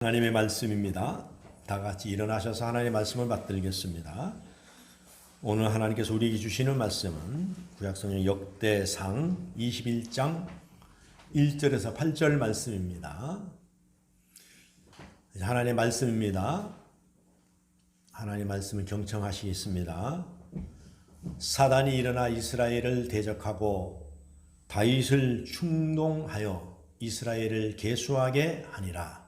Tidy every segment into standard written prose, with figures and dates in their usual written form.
하나님의 말씀입니다. 다 같이 일어나셔서 하나님의 말씀을 받들겠습니다. 오늘 하나님께서 우리에게 주시는 말씀은 구약성경 역대상 21장 1절에서 8절 말씀입니다. 하나님의 말씀입니다. 하나님의 말씀을 경청하시겠습니다. 사단이 일어나 이스라엘을 대적하고 다윗을 충동하여 이스라엘을 계수하게 하니라.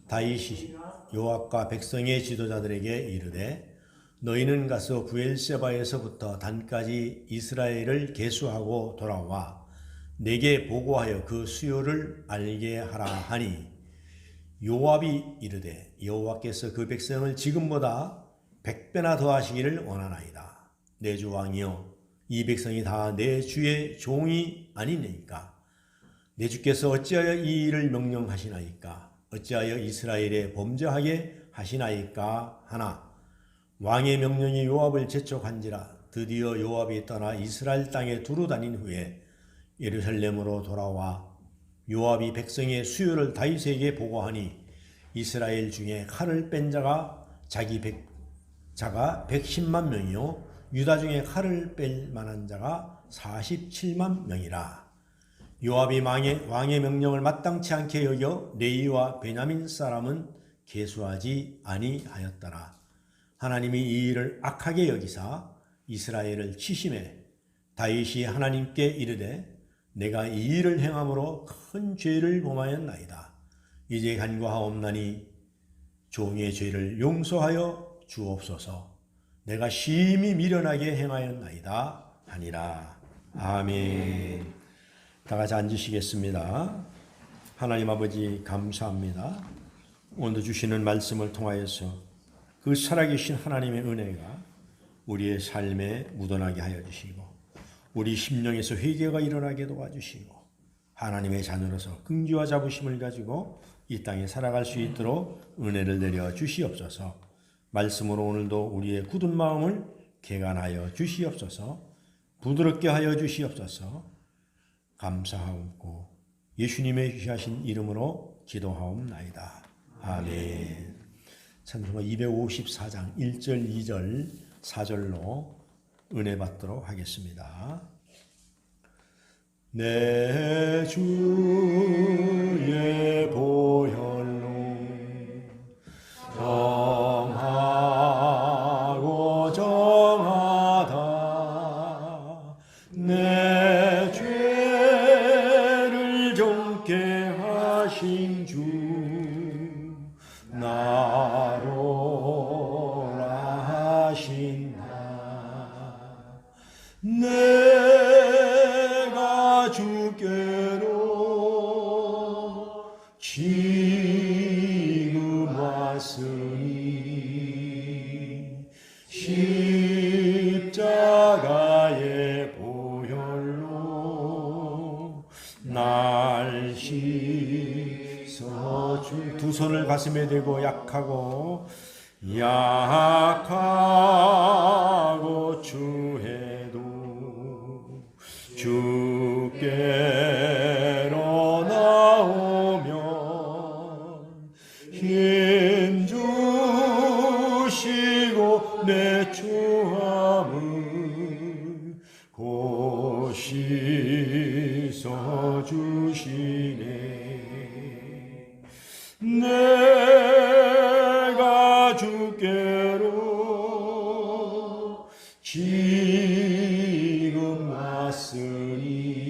다윗이 요압과 백성의 지도자들에게 이르되 너희는 가서 브엘세바에서부터 단까지 이스라엘을 계수하고 돌아와 내게 보고하여 그 수요를 알게 하라 하니 요압이 이르되 여호와께서 그 백성을 지금보다 100배나 더하시기를 원하나이다. 내 주 왕이여 이 백성이 다 내 주의 종이 아니니까 내 주께서 어찌하여 이 일을 명령하시나이까 어찌하여 이스라엘에 범죄하게 하시나이까 하나 왕의 명령이 요압을 재촉한지라 드디어 요압이 떠나 이스라엘 땅에 두루 다닌 후에 예루살렘으로 돌아와 요압이 백성의 수요를 다윗에게 보고하니 이스라엘 중에 칼을 뺀 자가 110만 명이요 유다 중에 칼을 뺄 만한 자가 47만 명이라. 요압이 왕의 명령을 마땅치 않게 여겨 레위와 베냐민 사람은 계수하지 아니하였더라. 하나님이 이 일을 악하게 여기사 이스라엘을 치심해 다윗이 하나님께 이르되 내가 이 일을 행함으로 큰 죄를 범하였나이다. 이제 간구하옵나니 종의 죄를 용서하여 주옵소서. 내가 심히 미련하게 행하였나이다 하니라. 아멘. 다 같이 앉으시겠습니다. 하나님 아버지 감사합니다. 오늘 주시는 말씀을 통하여서 그 살아계신 하나님의 은혜가 우리의 삶에 묻어나게 하여 주시고 우리 심령에서 회개가 일어나게 도와주시고 하나님의 자녀로서 긍지와 자부심을 가지고 이 땅에 살아갈 수 있도록 은혜를 내려 주시옵소서. 말씀으로 오늘도 우리의 굳은 마음을 개간하여 주시옵소서. 부드럽게 하여 주시옵소서. 감사하옵고 예수님의 귀하신 이름으로 기도하옵나이다. 아멘. 찬송가 254장 1절 2절 4절로 은혜 받도록 하겠습니다. 내 주의 보혈로 정하고 정하다 내 죄를 정케 하신 주 나로라 하신다. 내가 주께로 지금 왔으니 십자가의 보혈로 날 씻어주. 두 손을 가슴에 대고 약하고 주해도 주께로 나오면 힘 주시고 내 추함을 곧 씻어주시네. 내가 주께로 지금 왔으니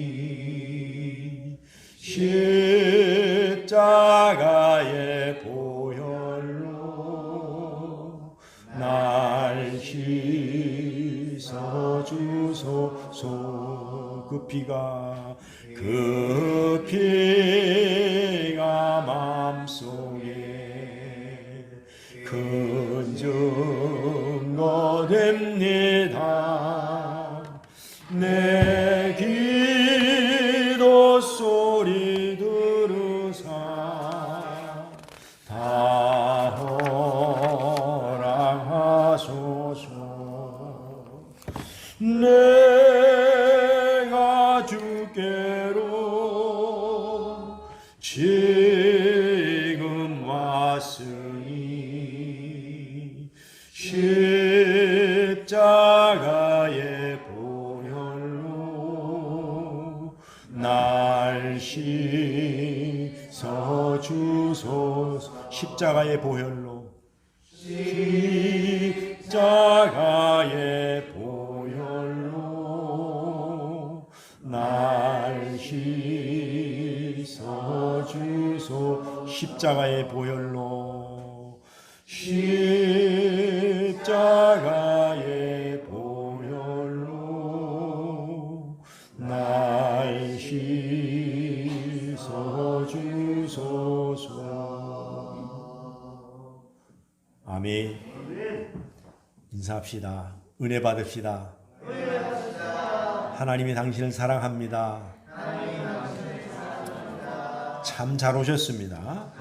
십자가의 보혈로 날 씻어주소서. 그 피가 마음속에 큰 증거 됩니다. 내 기도 소리 들으사 다 허락하소서. 내가 주께로 지금 와 왔으니 십자가의 보혈로 날 씻어주소서. 십자가의 보혈로, 십자가의 보혈로 날 씻어주소서. 십자가의 보혈로, 십자가의 보혈로 날 씻어주소서. 아멘. 인사합시다. 은혜 받읍시다. 하나님이 당신을 사랑합니다. 참 잘 오셨습니다.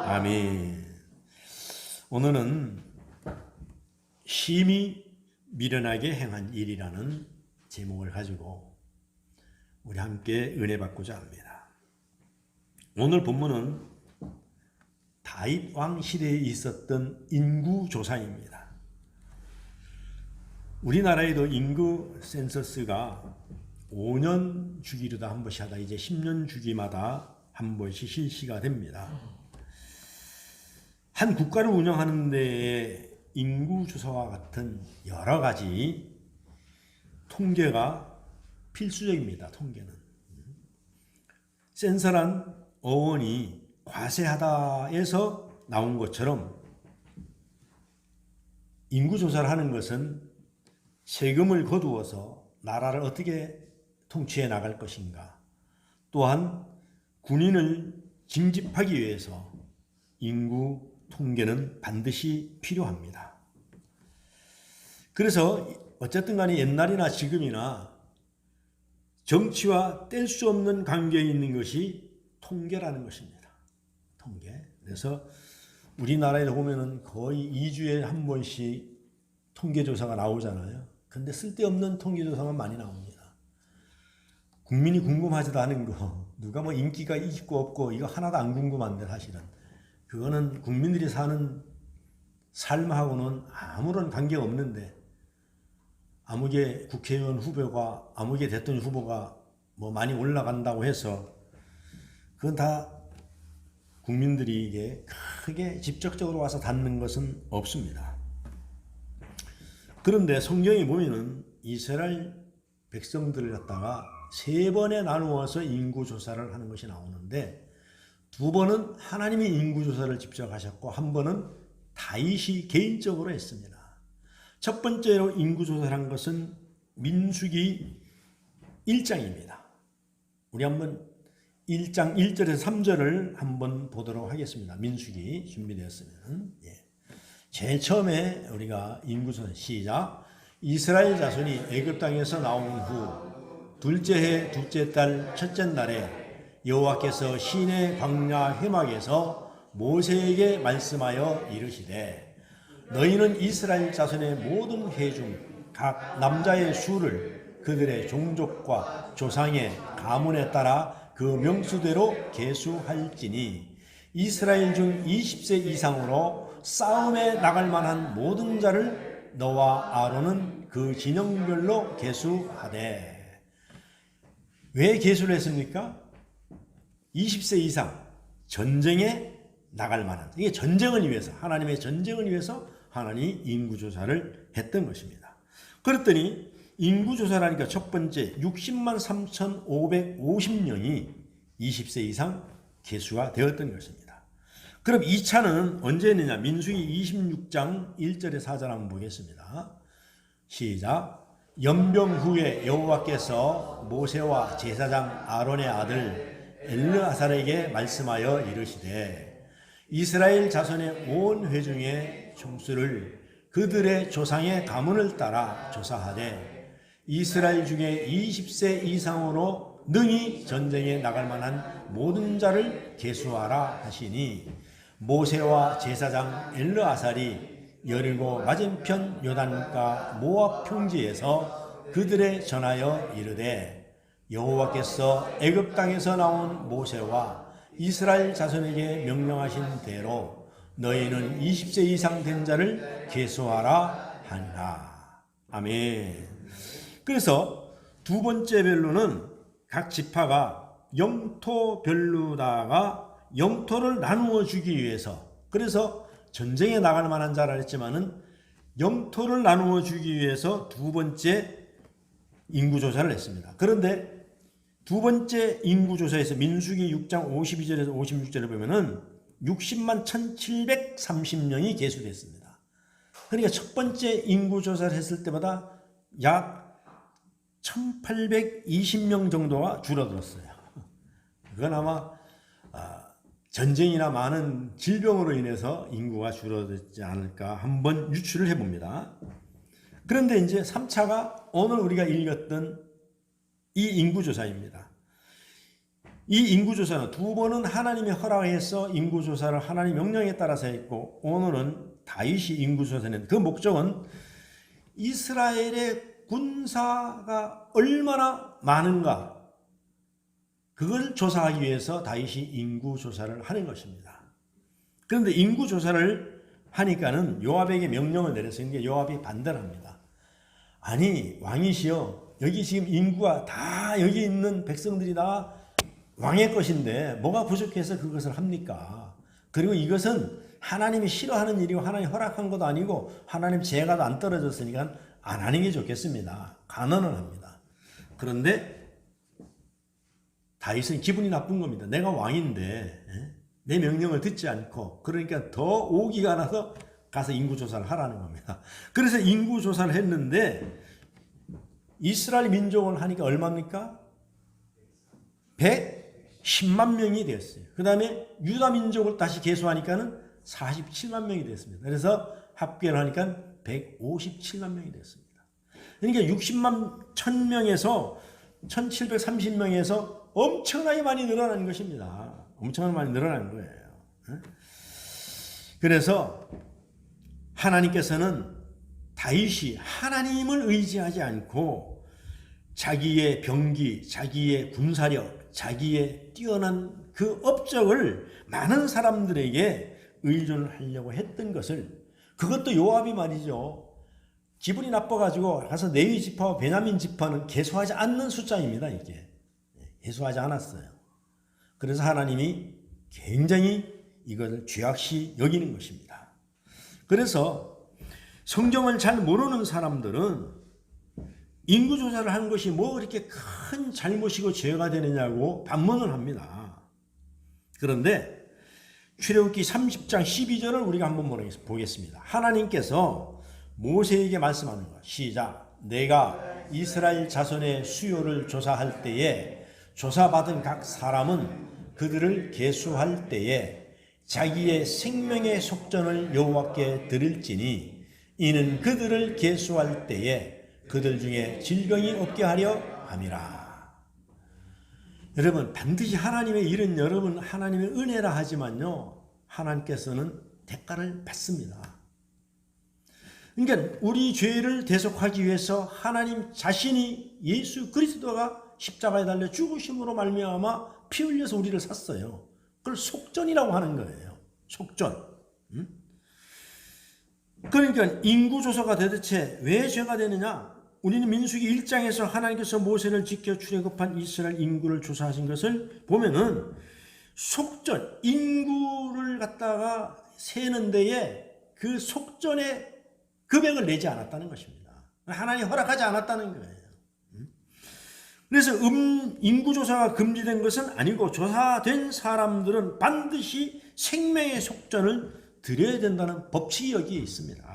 아멘. 오늘은 심히 미련하게 행한 일이라는 제목을 가지고 우리 함께 은혜 받고자 합니다. 오늘 본문은 다윗 왕 시대에 있었던 인구조사입니다. 우리나라에도 인구 센서스가 5년 주기로도 한 번씩 하다 이제 10년 주기마다 한 번씩 실시가 됩니다. 한 국가를 운영하는 데에 인구조사와 같은 여러 가지 통계가 필수적입니다. 통계는. 센서란 어원이 과세하다에서 나온 것처럼 인구조사를 하는 것은 세금을 거두어서 나라를 어떻게 통치해 나갈 것인가, 또한 군인을 징집하기 위해서 인구 통계는 반드시 필요합니다. 그래서 어쨌든 간에 옛날이나 지금이나 정치와 뗄 수 없는 관계에 있는 것이 통계라는 것입니다. 통계. 그래서 우리나라에 보면은 거의 2주에 한 번씩 통계조사가 나오잖아요. 근데 쓸데없는 통계조사만 많이 나옵니다. 국민이 궁금하지도 않은 거, 누가 뭐 인기가 있고 없고 이거 하나도 안 궁금한데 사실은 그거는 국민들이 사는 삶하고는 아무런 관계가 없는데, 아무개 국회의원 후보가, 아무개 대통령 후보가 뭐 많이 올라간다고 해서 그건 다 국민들에게 크게 직접적으로 와서 닿는 것은 없습니다. 그런데 성경에 보면은 이스라엘 백성들을 갖다가 3번에 나누어서 인구조사를 하는 것이 나오는데, 2번은 하나님이 인구조사를 직접 하셨고, 1번은 다윗이 개인적으로 했습니다. 첫 번째로 인구조사를 한 것은 민수기 1장입니다. 우리 한번 1장 1절에서 3절을 한번 보도록 하겠습니다. 민수기 준비되었으면. 제일 처음에 우리가 인구조사 시작. 이스라엘 자손이 애굽 땅에서 나온 후 둘째 해 둘째 달 첫째 날에 여호와께서 시내 광야 회막에서 모세에게 말씀하여 이르시되, 너희는 이스라엘 자손의 모든 해 중 각 남자의 수를 그들의 종족과 조상의 가문에 따라 그 명수대로 계수할지니, 이스라엘 중 20세 이상으로 싸움에 나갈 만한 모든 자를 너와 아론은 그 진영별로 계수하되. 왜 계수를 했습니까? 20세 이상 전쟁에 나갈 만한, 이게 전쟁을 위해서, 하나님의 전쟁을 위해서 하나님이 인구조사를 했던 것입니다. 그랬더니 인구조사라니까 첫 번째 60만 3,550명이 20세 이상 계수가 되었던 것입니다. 그럼 2차는 언제 했느냐? 민수기 26장 1절에 4절 한번 보겠습니다. 시작. 연병 후에 여호와께서 모세와 제사장 아론의 아들 엘르아살에게 말씀하여 이르시되, 이스라엘 자손의 온 회중의 총수를 그들의 조상의 가문을 따라 조사하되, 이스라엘 중에 20세 이상으로 능히 전쟁에 나갈 만한 모든 자를 계수하라 하시니, 모세와 제사장 엘르아살이 여리고 맞은편 요단가 모압 평지에서 그들에 전하여 이르되, 여호와께서 애굽 땅에서 나온 모세와 이스라엘 자손에게 명령하신 대로 너희는 20세 이상 된 자를 계수하라 하니라. 아멘. 그래서 두 번째 별로는 각 지파가 영토별로다가 영토를 나누어 주기 위해서, 그래서 전쟁에 나갈 만한 자라 했지만은 영토를 나누어 주기 위해서 두 번째 인구조사를 했습니다. 그런데 두 번째 인구조사에서 민수기 6장 52절에서 56절을 보면은 60만 1730명이 계수됐습니다. 그러니까 첫 번째 인구조사를 했을 때보다 약 1820명 정도가 줄어들었어요. 그건 아마 전쟁이나 많은 질병으로 인해서 인구가 줄어들지 않을까 한번 유추를 해봅니다. 그런데 이제 3차가 오늘 우리가 읽었던 이 인구조사입니다. 이 인구조사는 두 번은 하나님이 허락해서 인구조사를 하나님 명령에 따라서 했고, 오늘은 다윗이 인구조사는 그 목적은 이스라엘의 군사가 얼마나 많은가, 그걸 조사하기 위해서 다윗이 인구조사를 하는 것입니다. 그런데 인구조사를 하니까는 요압에게 명령을 내려서 요압이 반대를 합니다. 아니 왕이시여, 여기 지금 인구가 다 여기 있는 백성들이 다 왕의 것인데 뭐가 부족해서 그것을 합니까? 그리고 이것은 하나님이 싫어하는 일이고 하나님이 허락한 것도 아니고 하나님 제가도 안 떨어졌으니까 안 하는 게 좋겠습니다. 간언을 합니다. 그런데 다윗은 기분이 나쁜 겁니다. 내가 왕인데 내 명령을 듣지 않고, 그러니까 더 오기가 나서 가서 인구조사를 하라는 겁니다. 그래서 인구조사를 했는데 이스라엘 민족을 하니까 얼마입니까? 110만 명이 됐어요. 그 다음에 유다 민족을 다시 계수하니까는 47만 명이 됐습니다. 그래서 합계를 하니까 157만 명이 됐습니다. 그러니까 60만 1000명에서 1730명에서 엄청나게 많이 늘어난 것입니다. 엄청나게 많이 늘어난 거예요. 그래서 하나님께서는 다윗이 하나님을 의지하지 않고 자기의 병기, 자기의 군사력, 자기의 뛰어난 그 업적을 많은 사람들에게 의존을 하려고 했던 것을, 그것도 요압이 말이죠. 기분이 나빠가지고 가서 레위 지파와 베냐민 지파는 계수하지 않는 숫자입니다. 이게 계수하지 않았어요. 그래서 하나님이 굉장히 이것을 죄악시 여기는 것입니다. 그래서 성경을 잘 모르는 사람들은 인구조사를 한 것이 뭐 그렇게 큰 잘못이고 죄가 되느냐고 반문을 합니다. 그런데 출애굽기 30장 12절을 우리가 한번 보겠습니다. 하나님께서 모세에게 말씀하는 것. 시작. 내가 이스라엘 자손의 수요를 조사할 때에 조사받은 각 사람은 그들을 계수할 때에 자기의 생명의 속전을 여호와께 드릴지니 이는 그들을 계수할 때에 그들 중에 질병이 없게 하려 함이라. 여러분, 반드시 하나님의 일은 여러분 하나님의 은혜라 하지만요, 하나님께서는 대가를 받습니다. 그러니까 우리 죄를 대속하기 위해서 하나님 자신이 예수 그리스도가 십자가에 달려 죽으심으로 말미암아 피 흘려서 우리를 샀어요. 그걸 속전이라고 하는 거예요. 속전. 그러니까 인구조사가 도대체 왜 죄가 되느냐? 우리는 민수기 1장에서 하나님께서 모세를 지켜 출애굽한 이스라엘 인구를 조사하신 것을 보면은 속전, 인구를 갖다가 세는 데에 그 속전의 금액을 내지 않았다는 것입니다. 하나님이 허락하지 않았다는 거예요. 그래서 인구조사가 금지된 것은 아니고 조사된 사람들은 반드시 생명의 속전을 드려야 된다는 법칙이 여기에 있습니다.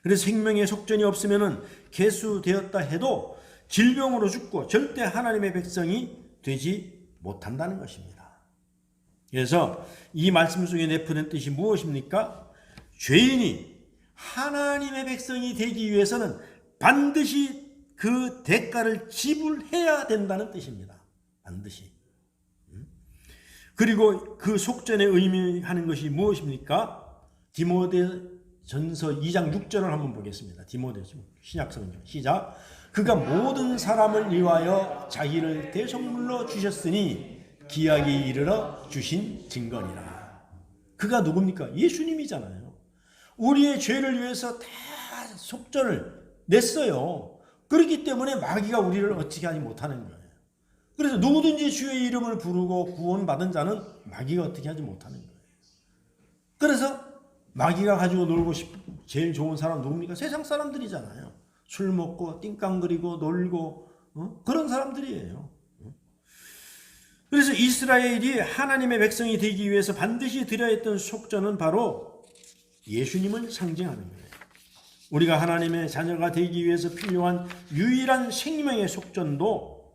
그래서 생명의 속전이 없으면 계수되었다 해도 질병으로 죽고 절대 하나님의 백성이 되지 못한다는 것입니다. 그래서 이 말씀 속에 내포된 뜻이 무엇입니까? 죄인이 하나님의 백성이 되기 위해서는 반드시 그 대가를 지불해야 된다는 뜻입니다. 반드시. 그리고 그 속전에 의미하는 것이 무엇입니까? 디모데전서 2장 6절을 한번 보겠습니다. 디모데전서 신약성경 시작. 그가 모든 사람을 위하여 자기를 대속물로 주셨으니 기약이 이르러 주신 증거니라. 그가 누굽니까? 예수님이잖아요. 우리의 죄를 위해서 다 속전을 냈어요. 그렇기 때문에 마귀가 우리를 어떻게 하지 못하는 거예요. 그래서 누구든지 주의 이름을 부르고 구원받은 자는 마귀가 어떻게 하지 못하는 거예요. 그래서 마귀가 가지고 놀고 제일 좋은 사람 누굽니까? 세상 사람들이잖아요. 술 먹고 띵깡거리고 놀고 그런 사람들이에요. 그래서 이스라엘이 하나님의 백성이 되기 위해서 반드시 드려야 했던 속전은 바로 예수님을 상징하는 거예요. 우리가 하나님의 자녀가 되기 위해서 필요한 유일한 생명의 속전도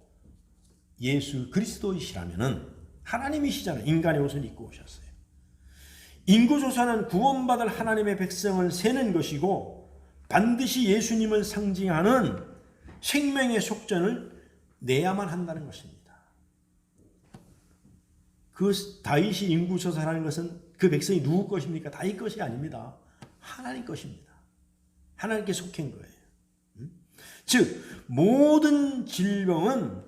예수 그리스도이시라면은 하나님이시잖아요. 인간의 옷을 입고 오셨어요. 인구조사는 구원받을 하나님의 백성을 세는 것이고 반드시 예수님을 상징하는 생명의 속전을 내야만 한다는 것입니다. 그 다윗이 인구조사라는 것은 그 백성이 누구 것입니까? 다윗 것이 아닙니다. 하나님 것입니다. 하나님께 속한 거예요. 즉 모든 질병은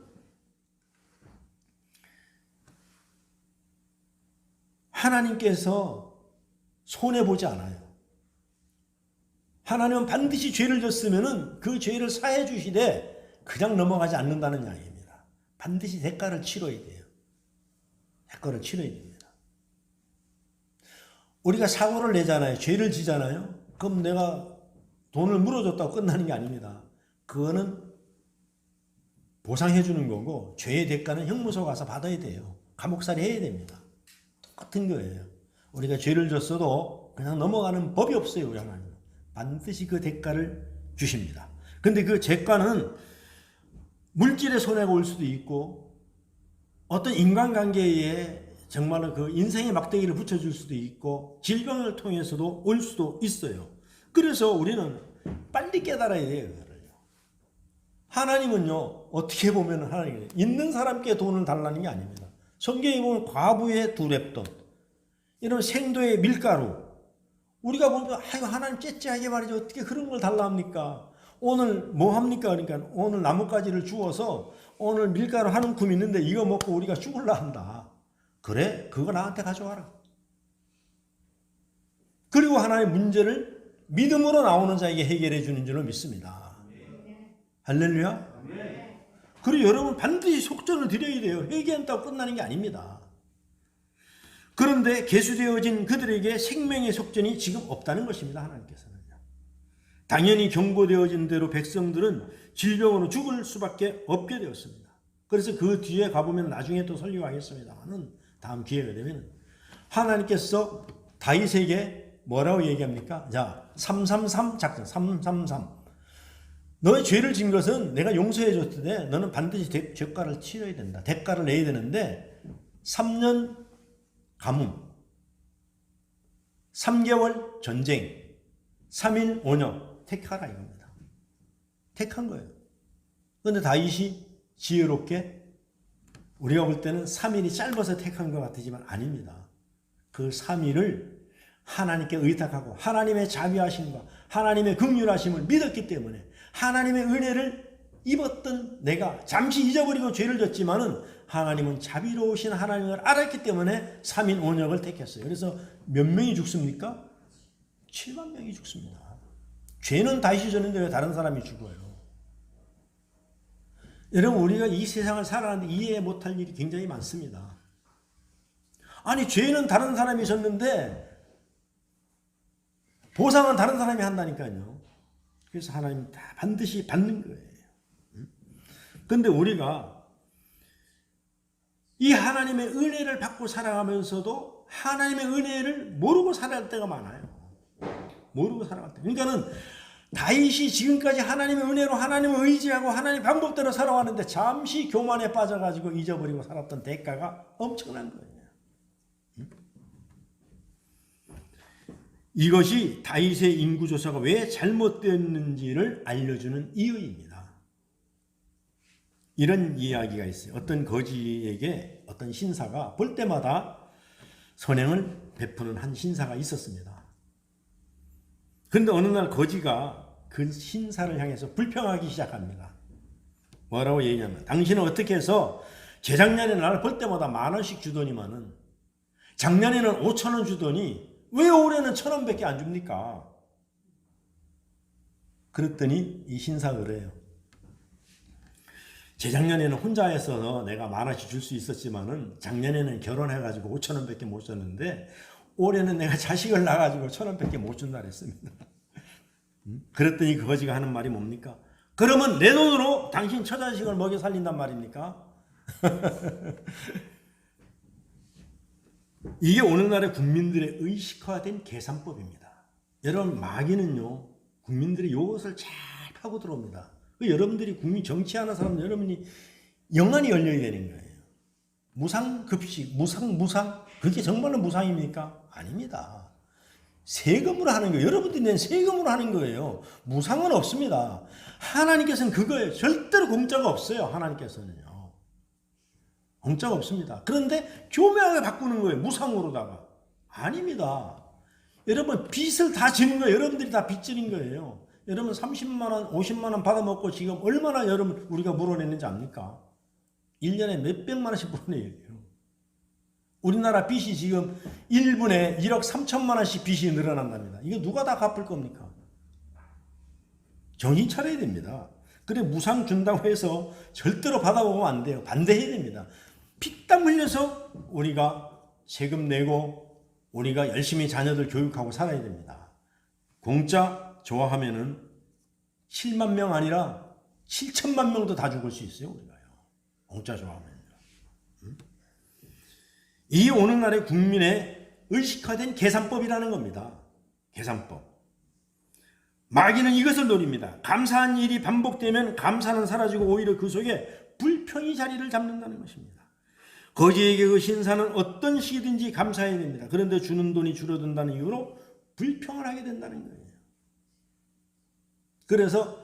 하나님께서 손해보지 않아요. 하나님은 반드시 죄를 졌으면 그 죄를 사해 주시되 그냥 넘어가지 않는다는 이야기입니다. 반드시 대가를 치러야 돼요. 대가를 치러야 됩니다. 우리가 사고를 내잖아요. 죄를 지잖아요. 그럼 내가 돈을 물어줬다고 끝나는 게 아닙니다. 그거는 보상해 주는 거고 죄의 대가는 형무소 가서 받아야 돼요. 감옥살이 해야 됩니다. 똑같은 거예요. 우리가 죄를 졌어도 그냥 넘어가는 법이 없어요. 우리 하나님 반드시 그 대가를 주십니다. 근데 그 대가는 물질의 손해가 올 수도 있고 어떤 인간관계에 정말로 그 인생의 막대기를 붙여줄 수도 있고 질병을 통해서도 올 수도 있어요. 그래서 우리는 빨리 깨달아야 돼요. 하나님은요 어떻게 보면 하나님 있는 사람께 돈을 달라는 게 아닙니다. 성경에 보면 과부의 두렙돈 이런 생도의 밀가루 우리가 보면 아유 하나님 째째하게 말이죠. 어떻게 그런 걸 달라 합니까? 오늘 뭐 합니까? 그러니까 오늘 나뭇가지를 주워서 오늘 밀가루 한 움큼 있는데 이거 먹고 우리가 죽을라 한다. 그래? 그거 나한테 가져와라. 그리고 하나의 문제를 믿음으로 나오는 자에게 해결해 주는 줄로 믿습니다. 할렐루야. 그리고 여러분 반드시 속전을 드려야 돼요. 회개한다고 끝나는 게 아닙니다. 그런데 계수되어진 그들에게 생명의 속전이 지금 없다는 것입니다. 하나님께서는. 당연히 경고되어진 대로 백성들은 질병으로 죽을 수밖에 없게 되었습니다. 그래서 그 뒤에 가보면 나중에 또 설교하겠습니다만은 다음 기회가 되면 하나님께서 다윗에게 뭐라고 얘기합니까? 자, 333 작전 333 너의 죄를 진 것은 내가 용서해 줬는데 너는 반드시 대가를 치러야 된다. 대가를 내야 되는데 3년 가뭄 3개월 전쟁 3일 오녀 택하라 이겁니다. 택한 거예요. 그런데 다윗이 지혜롭게 우리가 볼 때는 3일이 짧아서 택한 것 같지만 아닙니다. 그 3일을 하나님께 의탁하고 하나님의 자비하심과 하나님의 긍휼하심을 믿었기 때문에 하나님의 은혜를 입었던 내가 잠시 잊어버리고 죄를 졌지만은 하나님은 자비로우신 하나님을 알았기 때문에 3인 온역을 택했어요. 그래서 몇 명이 죽습니까? 7만 명이 죽습니다. 죄는 다윗이 졌는데 왜 다른 사람이 죽어요? 여러분 우리가 이 세상을 살아가는데 이해 못할 일이 굉장히 많습니다. 아니 죄는 다른 사람이 졌는데 보상은 다른 사람이 한다니까요. 그래서 하나님 다 반드시 받는 거예요. 그런데 우리가 이 하나님의 은혜를 받고 살아가면서도 하나님의 은혜를 모르고 살아갈 때가 많아요. 모르고 살아갈 때. 그러니까는 다윗이 지금까지 하나님의 은혜로 하나님을 의지하고 하나님의 방법대로 살아왔는데 잠시 교만에 빠져가지고 잊어버리고 살았던 대가가 엄청난 거예요. 이것이 다윗의 인구조사가 왜 잘못되었는지를 알려주는 이유입니다. 이런 이야기가 있어요. 어떤 거지에게 어떤 신사가 볼 때마다 선행을 베푸는 한 신사가 있었습니다. 그런데 어느 날 거지가 그 신사를 향해서 불평하기 시작합니다. 뭐라고 얘기하면 당신은 어떻게 해서 재작년에 나를 볼 때마다 10,000원씩 주더니만은 작년에는 5,000원 주더니 왜 올해는 1,000원밖에 안 줍니까? 그랬더니 이 신사가 그래요. 재작년에는 혼자 해서 내가 10,000원씩 줄 수 있었지만은 작년에는 결혼해가지고 5,000원밖에 못 줬는데 올해는 내가 자식을 낳아가지고 1,000원밖에 못 준다 그랬습니다. 그랬더니 그 거지가 하는 말이 뭡니까? 그러면 내 돈으로 당신 처자식을 먹여 살린단 말입니까? 이게 오늘날의 국민들의 의식화된 계산법입니다. 여러분, 마귀는요, 국민들이 이것을 잘 파고 들어옵니다. 여러분들이 국민 정치하는 사람은 여러분이 영안이 열려야 되는 거예요. 무상급식, 무상, 그게 정말로 무상입니까? 아닙니다. 세금으로 하는 거예요. 여러분들이 낸 세금으로 하는 거예요. 무상은 없습니다. 하나님께서는 그거예요. 절대로 공짜가 없어요. 하나님께서는요. 공짜가 없습니다. 그런데 교묘하게 바꾸는 거예요. 무상으로다가. 아닙니다. 여러분, 빚을 다 지는 거예요. 여러분들이 다 빚 지는 거예요. 여러분 30만 원, 50만 원 받아먹고 지금 얼마나 여러분 우리가 물어냈는지 압니까? 1년에 몇백만 원씩 물어내요. 우리나라 빚이 지금 1분에 1억 3천만 원씩 빚이 늘어난답니다. 이거 누가 다 갚을 겁니까? 정신 차려야 됩니다. 그래, 무상 준다고 해서 절대로 받아보면 안 돼요. 반대해야 됩니다. 피땀 흘려서 우리가 세금 내고 우리가 열심히 자녀들 교육하고 살아야 됩니다. 공짜 좋아하면은 7만 명 아니라 7천만 명도 다 죽을 수 있어요. 우리가요. 공짜 좋아하면요. 이 오늘날의 국민의 의식화된 계산법이라는 겁니다. 계산법. 마귀는 이것을 노립니다. 감사한 일이 반복되면 감사는 사라지고 오히려 그 속에 불평이 자리를 잡는다는 것입니다. 거지에게 그 신사는 어떤 시기든지 감사해야 됩니다. 그런데 주는 돈이 줄어든다는 이유로 불평을 하게 된다는 거예요. 그래서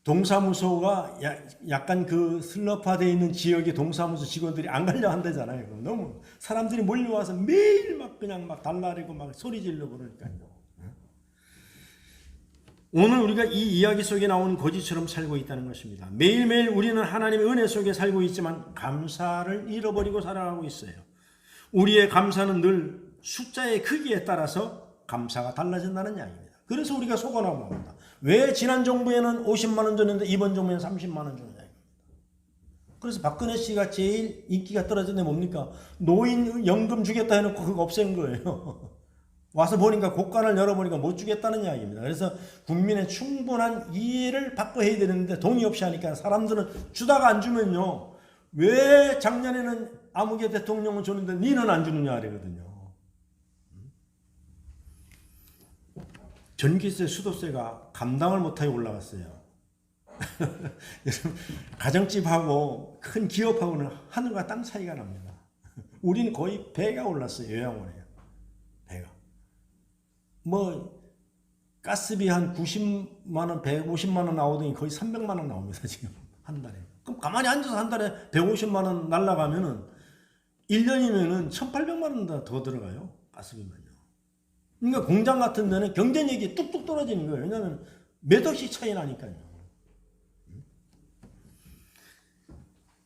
동사무소가 약간 그 슬럼프화되어 있는 지역의 동사무소 직원들이 안 가려 한다잖아요. 너무 사람들이 몰려와서 매일 막 그냥 막 달라리고 막 소리 질러 그러니까요. 오늘 우리가 이 이야기 속에 나오는 거지처럼 살고 있다는 것입니다. 매일매일 우리는 하나님의 은혜 속에 살고 있지만 감사를 잃어버리고 살아가고 있어요. 우리의 감사는 늘 숫자의 크기에 따라서 감사가 달라진다는 이야기입니다. 그래서 우리가 속아 넘어갑니다. 왜 지난 정부에는 50만 원 줬는데 이번 정부에는 30만 원 주느냐. 그래서 박근혜 씨가 제일 인기가 떨어진 게 뭡니까? 노인 연금 주겠다 해놓고 그거 없앤 거예요. 와서 보니까 곳간을 열어보니까 못 주겠다는 이야기입니다. 그래서 국민의 충분한 이해를 받고 해야 되는데 동의 없이 하니까 사람들은 주다가 안 주면요. 왜 작년에는 아무개 대통령은 줬는데 니는 안 주느냐 그러거든요. 전기세, 수도세가 감당을 못하게 올라갔어요. 가정집하고 큰 기업하고는 하늘과 땅 차이가 납니다. 우리는 거의 배가 올랐어요. 요양원에요. 배가. 뭐 가스비 한 90만 원, 150만 원 나오더니 거의 300만 원 나옵니다. 지금 한 달에. 그럼 가만히 앉아서 한 달에 150만 원 날라가면은 1년이면은 1,800만 원 더 들어가요. 가스비만요. 그러니까 공장 같은 데는 경쟁력이 뚝뚝 떨어지는 거예요. 왜냐하면 몇 억씩 차이 나니까요.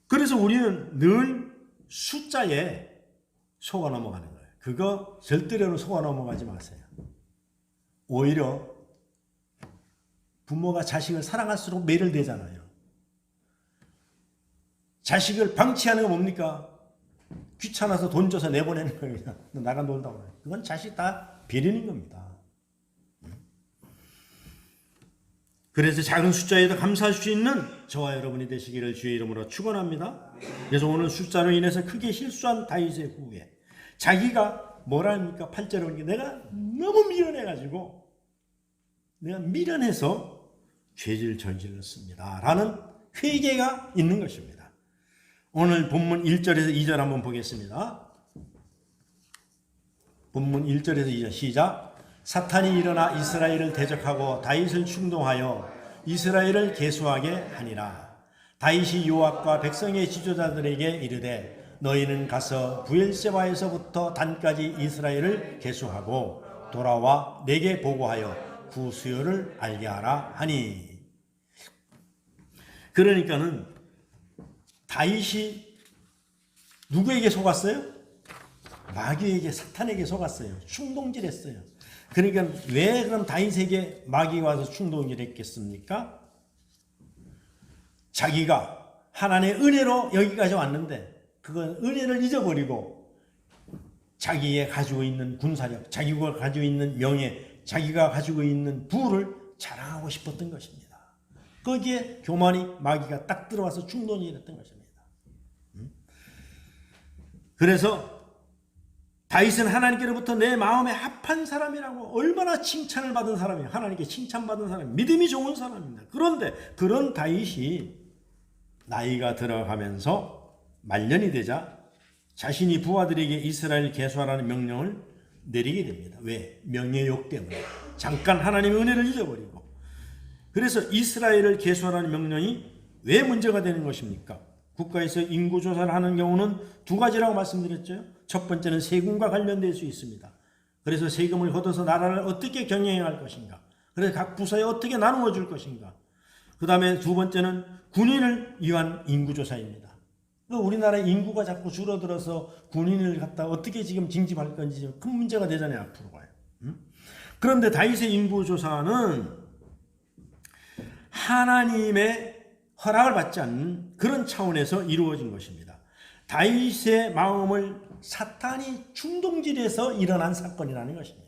그래서 우리는 늘 숫자에 속아 넘어가는 거예요. 그거 절대로 속아 넘어가지 마세요. 오히려 부모가 자식을 사랑할수록 매를 대잖아요. 자식을 방치하는 건 뭡니까? 귀찮아서 돈 줘서 내보내는 거예요. 그냥 너 나가 놀다고. 그건 자식 다 비리는 겁니다. 그래서 작은 숫자에도 감사할 수 있는 저와 여러분이 되시기를 주의 이름으로 축원합니다. 그래서 오늘 숫자로 인해서 크게 실수한 다윗의 후에 자기가 뭐라 합니까? 8절에 오니까 내가 너무 미련해가지고 내가 미련해서 죄를 저질렀습니다. 라는 회개가 있는 것입니다. 오늘 본문 1절에서 2절 한번 보겠습니다. 본문 1절에서 2절 시작. 사탄이 일어나 이스라엘을 대적하고 다윗을 충동하여 이스라엘을 계수하게 하니라. 다윗이 요압과 백성의 지도자들에게 이르되 너희는 가서 브엘세바에서부터 단까지 이스라엘을 계수하고 돌아와 내게 보고하여 그 수요를 알게 하라 하니. 그러니까는 다윗이 누구에게 속았어요? 마귀에게, 사탄에게 속았어요. 충동질했어요. 그러니까 왜 그럼 다윗에게 마귀가 와서 충동질했겠습니까? 자기가 하나님의 은혜로 여기까지 왔는데 그건 은혜를 잊어버리고 자기가 가지고 있는 군사력, 자기가 가지고 있는 명예, 자기가 가지고 있는 부를 자랑하고 싶었던 것입니다. 거기에 교만이, 마귀가 딱 들어와서 충동질했던 것입니다. 그래서 다윗은 하나님께로부터 내 마음에 합한 사람이라고, 얼마나 칭찬을 받은 사람이에요. 하나님께 칭찬받은 사람, 믿음이 좋은 사람입니다. 그런데 그런 다윗이 나이가 들어가면서 말년이 되자 자신이 부하들에게 이스라엘 계수하라는 명령을 내리게 됩니다. 왜? 명예욕 때문에. 잠깐 하나님의 은혜를 잊어버리고. 그래서 이스라엘을 계수하라는 명령이 왜 문제가 되는 것입니까? 국가에서 인구조사를 하는 경우는 두 가지라고 말씀드렸죠. 첫 번째는 세금과 관련될 수 있습니다. 그래서 세금을 걷어서 나라를 어떻게 경영할 것인가, 그래서 각 부서에 어떻게 나누어 줄 것인가. 그 다음에 두 번째는 군인을 위한 인구조사입니다. 우리나라 인구가 자꾸 줄어들어서 군인을 갖다 어떻게 지금 징집할 건지 큰 문제가 되잖아요, 앞으로 가요. 그런데 다윗의 인구조사는 하나님의 허락을 받지 않는 그런 차원에서 이루어진 것입니다. 다윗의 마음을 사탄이 충동질해서 일어난 사건이라는 것입니다.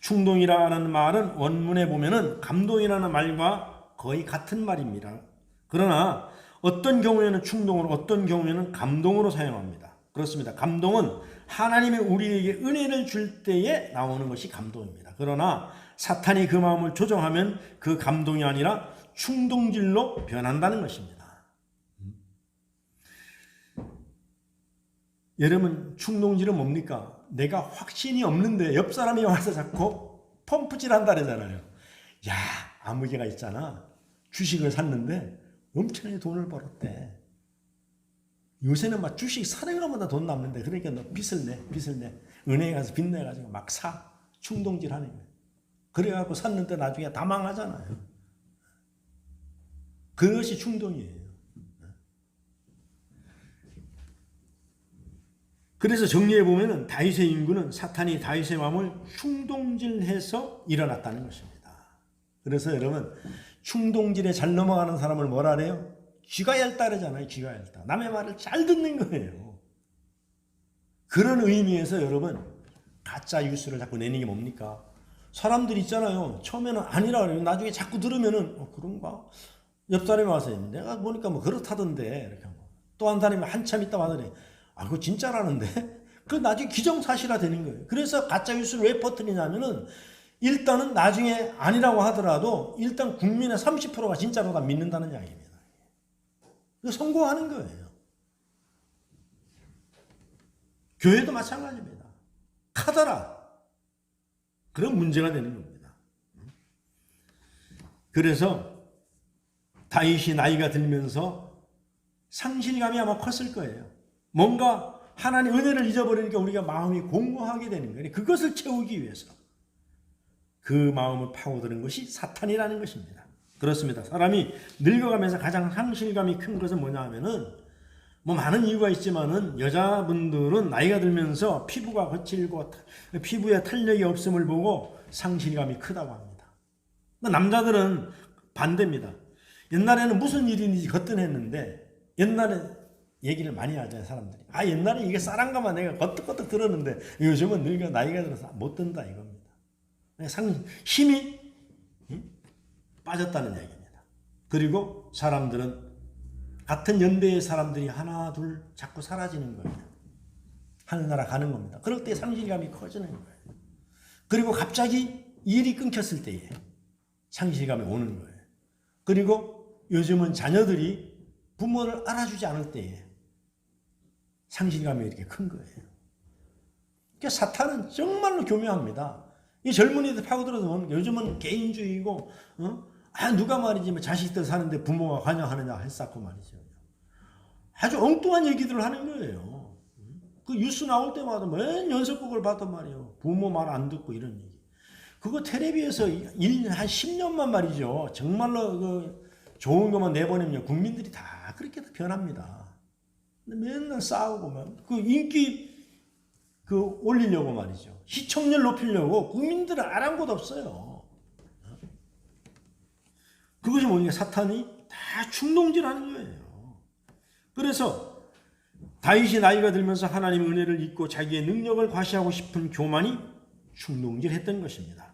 충동이라는 말은 원문에 보면은 감동이라는 말과 거의 같은 말입니다. 그러나 어떤 경우에는 충동으로, 어떤 경우에는 감동으로 사용합니다. 그렇습니다. 감동은 하나님이 우리에게 은혜를 줄 때에 나오는 것이 감동입니다. 그러나 사탄이 그 마음을 조정하면 그 감동이 아니라 충동질로 변한다는 것입니다. 여러분, 충동질은 뭡니까? 내가 확신이 없는데 옆 사람이 와서 자꾸 펌프질 한다 그러잖아요. 야, 아무개가 있잖아. 주식을 샀는데 엄청나게 돈을 벌었대. 요새는 막 주식 사는 것보다 돈 남는데, 그러니까 너 빚을 내. 은행에 가서 빚 내가지고 막 사. 충동질 하는 거예요. 그래갖고 샀는데 나중에 다 망하잖아요. 그것이 충동이에요. 그래서 정리해 보면은 다윗의 인구는 사탄이 다윗의 마음을 충동질해서 일어났다는 것입니다. 그래서 여러분, 충동질에 잘 넘어가는 사람을 뭐라 그래요? 쥐가 얇다 그러잖아요. 쥐가 얇다. 남의 말을 잘 듣는 거예요. 그런 의미에서 여러분, 가짜 뉴스를 자꾸 내는 게 뭡니까? 사람들 있잖아요. 처음에는 아니라 그래요. 나중에 자꾸 들으면은 그런가? 옆 사람이 와서 내가 보니까 뭐 그렇다던데 이렇게 하고, 또 한 사람이 한참 있다 와더니 그거 진짜라는데? 그 나중에 기정사실화 되는 거예요. 그래서 가짜 뉴스를 왜 퍼뜨리냐면은 일단은 나중에 아니라고 하더라도 일단 국민의 30%가 진짜로 다 믿는다는 이야기입니다. 성공하는 거예요. 교회도 마찬가지입니다. 카더라. 그런 문제가 되는 겁니다. 그래서 다윗이 나이가 들면서 상실감이 아마 컸을 거예요. 뭔가 하나님 은혜를 잊어버리니까 우리가 마음이 공고하게 되는 거예요. 그것을 채우기 위해서 그 마음을 파고드는 것이 사탄이라는 것입니다. 그렇습니다. 사람이 늙어가면서 가장 상실감이 큰 것은 뭐냐 하면은, 뭐 많은 이유가 있지만은 여자분들은 나이가 들면서 피부가 거칠고 피부에 탄력이 없음을 보고 상실감이 크다고 합니다. 남자들은 반대입니다. 옛날에는 무슨 일인지 거뜬했는데, 옛날에 얘기를 많이 하잖아요, 사람들이. 옛날에 이게 쌀한가만 내가 거뜩거뜩 들었는데 요즘은 늙어 나이가 들어서 못 든다 이겁니다. 힘이 빠졌다는 얘기입니다. 그리고 사람들은 같은 연배의 사람들이 하나 둘 자꾸 사라지는 거예요. 하늘나라 가는 겁니다. 그럴 때 상실감이 커지는 거예요. 그리고 갑자기 일이 끊겼을 때에 상실감이 오는 거예요. 그리고 요즘은 자녀들이 부모를 알아주지 않을 때에 상실감이 이렇게 큰 거예요. 그러니까 사탄은 정말로 교묘합니다. 이 젊은이들 파고들어서 요즘은 개인주의고, 누가 말이지 뭐 자식들 사는데 부모가 관여하느냐 했었고 말이죠. 아주 엉뚱한 얘기들을 하는 거예요. 그 뉴스 나올 때마다 맨 연속극을 봤단 말이에요. 부모 말 안 듣고 이런 얘기. 그거 텔레비에서 한 10년만 말이죠. 정말로 그 좋은 것만 내보내면 국민들이 다 그렇게 변합니다. 맨날 싸우고 막 그 인기 올리려고 말이죠. 시청률 높이려고 국민들은 아랑곳 없어요. 그것이 뭐냐? 사탄이 다 충동질하는 거예요. 그래서 다윗이 나이가 들면서 하나님의 은혜를 잊고 자기의 능력을 과시하고 싶은 교만이 충동질했던 것입니다.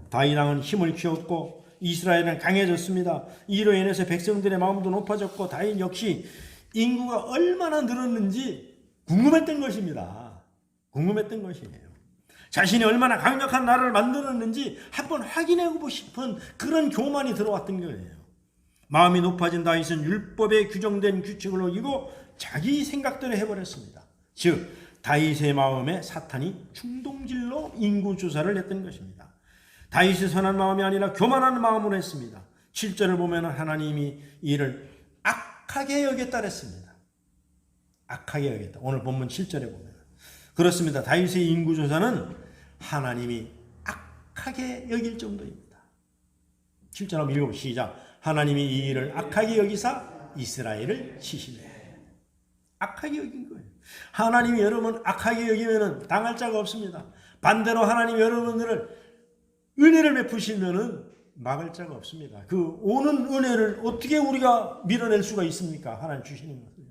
다윗 왕은 힘을 키웠고 이스라엘은 강해졌습니다. 이로 인해서 백성들의 마음도 높아졌고 다윗 역시 인구가 얼마나 늘었는지 궁금했던 것입니다. 궁금했던 것이에요. 자신이 얼마나 강력한 나라를 만들었는지 한번 확인해보고 싶은 그런 교만이 들어왔던 거예요. 마음이 높아진 다윗은 율법에 규정된 규칙을 어기고 자기 생각대로 해버렸습니다. 즉 다윗의 마음에 사탄이 충동질로 인구조사를 했던 것입니다. 다윗이 선한 마음이 아니라 교만한 마음으로 했습니다. 7절을 보면 하나님이 이를 악하게 여겼다 그랬습니다. 악하게 여겼다. 오늘 본문 7절에 보면 그렇습니다. 다윗의 인구조사는 하나님이 악하게 여길 정도입니다. 7절 한번 읽어보시죠. 시작. 하나님이 이 일을 악하게 여기사 이스라엘을 치시네. 악하게 여긴 거예요. 하나님이 여러분 악하게 여기면 당할 자가 없습니다. 반대로 하나님이 여러분들을 은혜를 베푸시면 막을 자가 없습니다. 그 오는 은혜를 어떻게 우리가 밀어낼 수가 있습니까? 하나님 주시는 것을.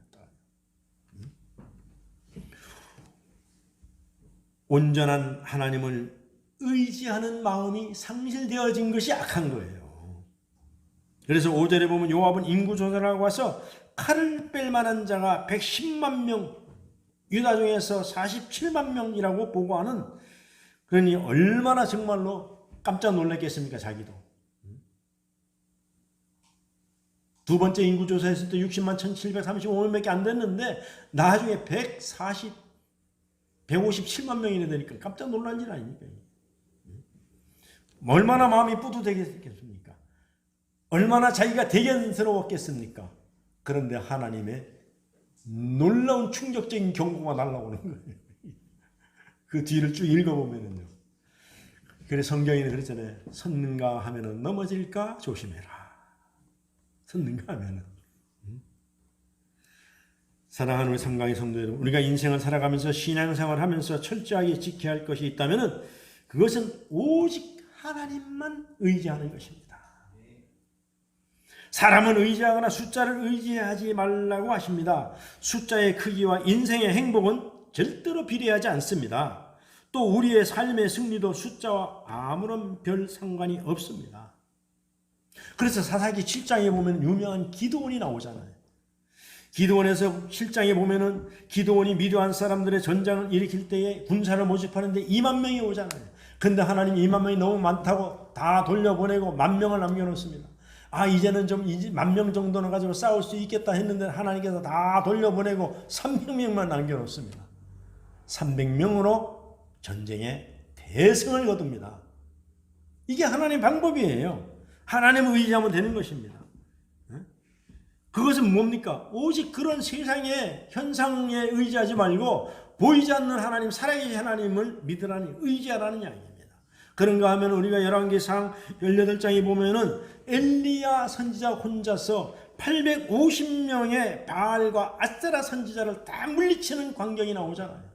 온전한 하나님을 의지하는 마음이 상실되어진 것이 악한 거예요. 그래서 5절에 보면 요압은 인구조사를 하고 와서 칼을 뺄 만한 자가 110만 명, 유다 중에서 47만 명이라고 보고하는, 그러니 얼마나 정말로 깜짝 놀랐겠습니까, 자기도. 두 번째 인구조사했을 때 60만 1735명밖에 안 됐는데 나중에 157만 명이나 되니까 깜짝 놀랄 일 아닙니까? 얼마나 마음이 뿌듯했겠습니까? 얼마나 자기가 대견스러웠겠습니까? 그런데 하나님의 놀라운 충격적인 경고가 날아오는 거예요. 그 뒤를 쭉 읽어보면요. 그래서 성경에는 그랬잖아요. 섰는가 하면은 넘어질까 조심해라. 섰는가 하면은. 사랑하는 우리 삼강의 성도 여러분, 우리가 인생을 살아가면서 신앙생활을 하면서 철저하게 지켜야 할 것이 있다면 그것은 오직 하나님만 의지하는 것입니다. 사람은 의지하거나 숫자를 의지하지 말라고 하십니다. 숫자의 크기와 인생의 행복은 절대로 비례하지 않습니다. 또 우리의 삶의 승리도 숫자와 아무런 별 상관이 없습니다. 그래서 사사기 7장에 보면 유명한 기드온이 나오잖아요. 기드온에서 7장에 보면은 기드온이 미디안 사람들의 전장을 일으킬 때에 군사를 모집하는데 2만 명이 오잖아요. 근데 하나님 2만 명이 너무 많다고 다 돌려보내고 10,000명을 남겨놓습니다. 이제는 좀 10,000명 정도는 가지고 싸울 수 있겠다 했는데 하나님께서 다 돌려보내고 300명만 남겨놓습니다. 300명으로 전쟁에 대승을 거둡니다. 이게 하나님의 방법이에요. 하나님을 의지하면 되는 것입니다. 그것은 뭡니까? 오직 그런 세상의 현상에 의지하지 말고 보이지 않는 하나님, 살아계신 하나님을 믿으라니, 의지하라는 이야기입니다. 그런가 하면 우리가 열왕기상 18장에 보면은 엘리야 선지자 혼자서 850명의 바알과 아세라 선지자를 다 물리치는 광경이 나오잖아요.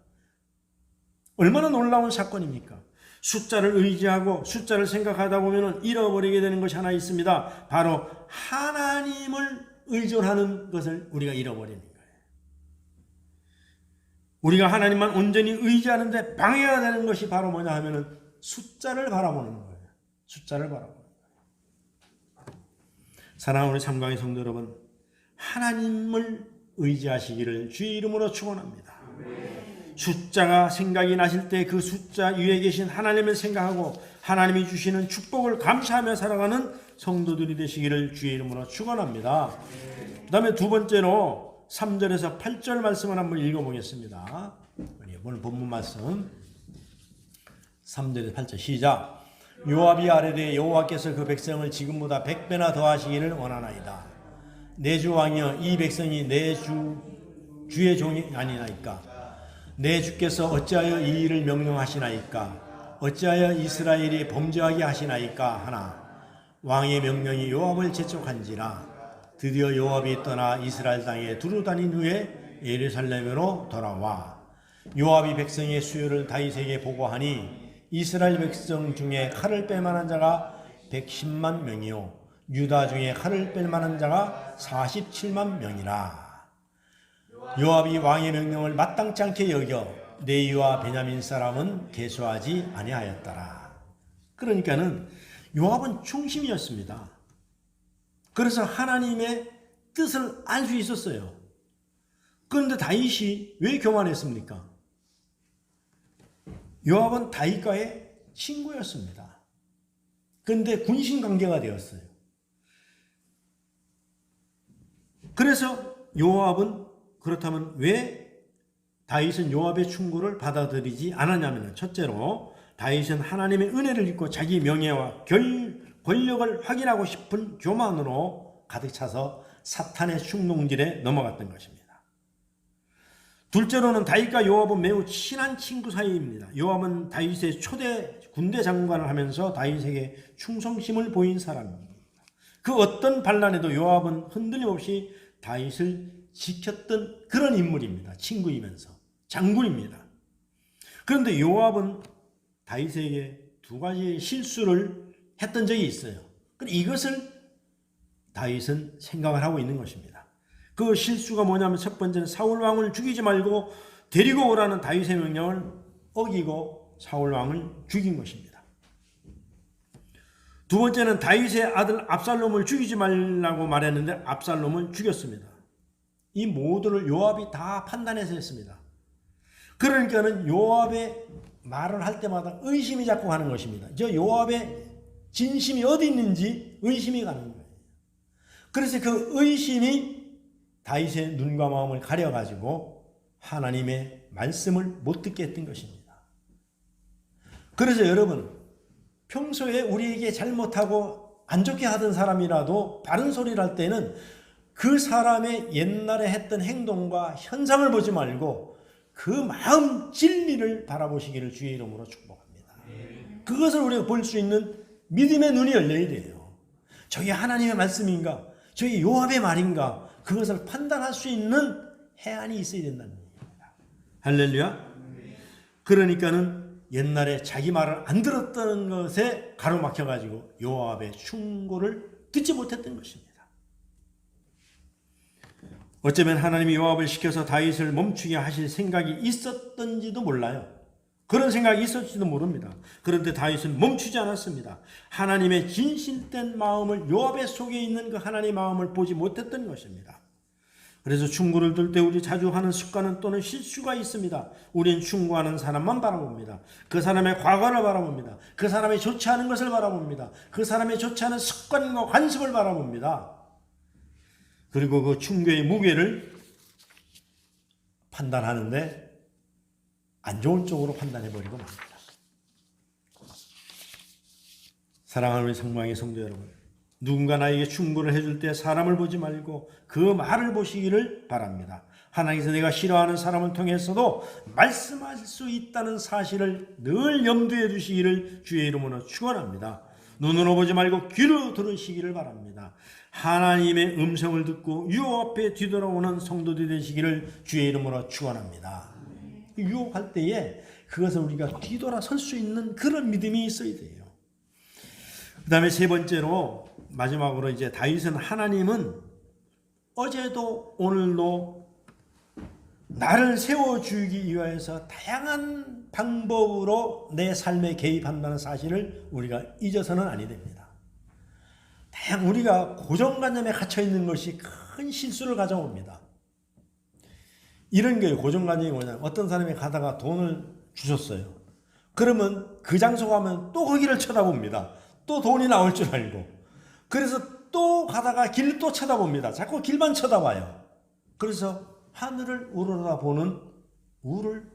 얼마나 놀라운 사건입니까? 숫자를 의지하고 숫자를 생각하다 보면은 잃어버리게 되는 것이 하나 있습니다. 바로 하나님을 의존하는 것을 우리가 잃어버리는 거예요. 우리가 하나님만 온전히 의지하는데 방해가 되는 것이 바로 뭐냐 하면은 숫자를 바라보는 거예요. 숫자를 바라보는 거예요. 사랑하는 우리 삼강의 성도 여러분, 하나님을 의지하시기를 주의 이름으로 축원합니다. 숫자가 생각이 나실 때 그 숫자 위에 계신 하나님을 생각하고 하나님이 주시는 축복을 감사하며 살아가는 성도들이 되시기를 주의 이름으로 축원합니다. 그 다음에 두 번째로 3절에서 8절 말씀을 한번 읽어보겠습니다. 오늘 본문 말씀 3절에서 8절 시작. 요압이 아뢰되 여호와께서 그 백성을 지금보다 100배나 더하시기를 원하나이다. 내 주 왕이여, 이 백성이 내 주의 종이 아니나이까? 내 주께서 어찌하여 이 일을 명령하시나이까? 어찌하여 이스라엘이 범죄하게 하시나이까? 하나 왕의 명령이 요압을 재촉한지라. 드디어 요압이 떠나 이스라엘 땅에 두루 다닌 후에 예루살렘으로 돌아와 요압이 백성의 수요를 다윗에게 보고하니 이스라엘 백성 중에 칼을 뺄 만한 자가 110만 명이요 유다 중에 칼을 뺄 만한 자가 47만 명이라. 요압이 왕의 명령을 마땅치 않게 여겨 레위와 베냐민 사람은 계수하지 아니하였더라. 그러니까는 요압은 충심이었습니다. 그래서 하나님의 뜻을 알 수 있었어요. 그런데 다윗이 왜 교만했습니까? 요압은 다윗과의 친구였습니다. 그런데 군신 관계가 되었어요. 그래서 요압은 그렇다면 왜 다윗은 요압의 충고를 받아들이지 않았냐면, 첫째로 다윗은 하나님의 은혜를 잊고 자기 명예와 권력을 확인하고 싶은 교만으로 가득 차서 사탄의 충동질에 넘어갔던 것입니다. 둘째로는 다윗과 요압은 매우 친한 친구 사이입니다. 요압은 다윗의 초대 군대 장관을 하면서 다윗에게 충성심을 보인 사람입니다. 그 어떤 반란에도 요압은 흔들림 없이 다윗을 지켰던 그런 인물입니다. 친구이면서 장군입니다. 그런데 요압은 다윗에게 두 가지 실수를 했던 적이 있어요. 이것을 다윗은 생각을 하고 있는 것입니다. 그 실수가 뭐냐면, 첫 번째는 사울 왕을 죽이지 말고 데리고 오라는 다윗의 명령을 어기고 사울 왕을 죽인 것입니다. 두 번째는 다윗의 아들 압살롬을 죽이지 말라고 말했는데 압살롬을 죽였습니다. 이 모두를 요압이 다 판단해서 했습니다. 그러니까는 요압의 말을 할 때마다 의심이 자꾸 가는 것입니다. 저 요압의 진심이 어디 있는지 의심이 가는 거예요. 그래서 그 의심이 다윗의 눈과 마음을 가려가지고 하나님의 말씀을 못 듣게 했던 것입니다. 그래서 여러분, 평소에 우리에게 잘못하고 안 좋게 하던 사람이라도 바른 소리를 할 때는 그 사람의 옛날에 했던 행동과 현상을 보지 말고 그 마음 진리를 바라보시기를 주의 이름으로 축복합니다. 그것을 우리가 볼 수 있는 믿음의 눈이 열려야 돼요. 저게 하나님의 말씀인가? 저게 요압의 말인가? 그것을 판단할 수 있는 해안이 있어야 된다는 얘기입니다. 할렐루야. 그러니까는 옛날에 자기 말을 안 들었던 것에 가로막혀가지고 요압의 충고를 듣지 못했던 것입니다. 어쩌면 하나님이 요압을 시켜서 다윗을 멈추게 하실 생각이 있었던지도 몰라요. 그런 생각이 있었지도 모릅니다. 그런데 다윗은 멈추지 않았습니다. 하나님의 진실된 마음을, 요압의 속에 있는 그 하나님의 마음을 보지 못했던 것입니다. 그래서 충고를 들 때 우리 자주 하는 습관은 또는 실수가 있습니다. 우리는 충고하는 사람만 바라봅니다. 그 사람의 과거를 바라봅니다. 그 사람의 좋지 않은 것을 바라봅니다. 그 사람의 좋지 않은 습관과 관습을 바라봅니다. 그리고 그 충고의 무게를 판단하는데 안 좋은 쪽으로 판단해버리고 맙니다. 사랑하는 우리 성망의 성도 여러분, 누군가 나에게 충고를 해줄 때 사람을 보지 말고 그 말을 보시기를 바랍니다. 하나님께서 내가 싫어하는 사람을 통해서도 말씀할 수 있다는 사실을 늘 염두에 두시기를 주의 이름으로 축원합니다. 눈으로 보지 말고 귀로 들으시기를 바랍니다. 하나님의 음성을 듣고 유혹 앞에 뒤돌아오는 성도들이 되시기를 주의 이름으로 축원합니다. 유혹할 때에 그것을 우리가 뒤돌아 설 수 있는 그런 믿음이 있어야 돼요. 그 다음에 세 번째로, 마지막으로 이제 다윗은 하나님은 어제도 오늘도 나를 세워주기 위하여서 다양한 방법으로 내 삶에 개입한다는 사실을 우리가 잊어서는 아니 됩니다. 우리가 고정관념에 갇혀있는 것이 큰 실수를 가져옵니다. 이런 게 고정관념이 뭐냐면, 어떤 사람이 가다가 돈을 주셨어요. 그러면 그 장소 가면 또 거기를 쳐다봅니다. 또 돈이 나올 줄 알고. 그래서 또 가다가 길 또 쳐다봅니다. 자꾸 길만 쳐다봐요. 그래서 하늘을 우러러보는 우를